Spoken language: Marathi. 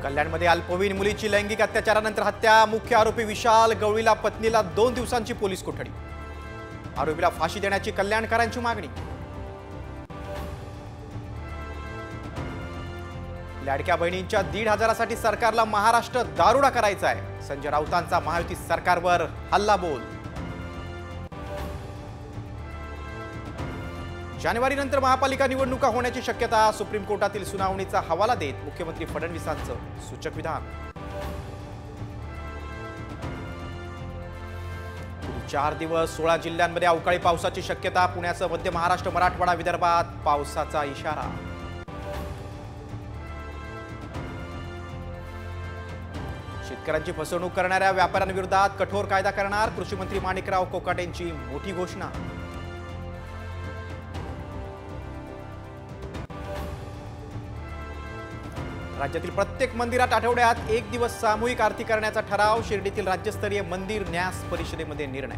कल्याणमध्ये अल्पवयीन मुलीची लैंगिक अत्याचारानंतर हत्या, मुख्य आरोपी विशाल गवळीला पत्नीला 2 दिवसांची पोलीस कोठडी। आरोपीला फाशी देण्याची कल्याणकरांची मागणी। लाडक्या बहिणींच्या 1,500 साठी सरकारला महाराष्ट्र दारुडा करायचा आहे, संजय राऊतांचा महायुती सरकारवर हल्लाबोल। जानेवारीनंतर महापालिका निवडणुका होण्याची शक्यता, सुप्रीम कोर्टातील सुनावणीचा हवाला देत मुख्यमंत्री फडणवीसांचं सूचक विधान। 4 दिवस 16 जिल्ह्यांमध्ये अवकाळी पावसाची शक्यता, पुण्यासह मध्य महाराष्ट्र, मराठवाडा, विदर्भात पावसाचा इशारा। शेतकऱ्यांची फसवणूक करणाऱ्या व्यापाऱ्यांविरोधात कठोर कायदा करणार, कृषी मंत्री माणिकराव कोकाटेंची मोठी घोषणा। राज्यातील प्रत्येक मंदिरात आठवड्यात 1 दिवस सामूहिक आरती करण्याचा ठराव, शिर्डीतील राज्यस्तरीय मंदिर न्यास परिषदेमध्ये निर्णय।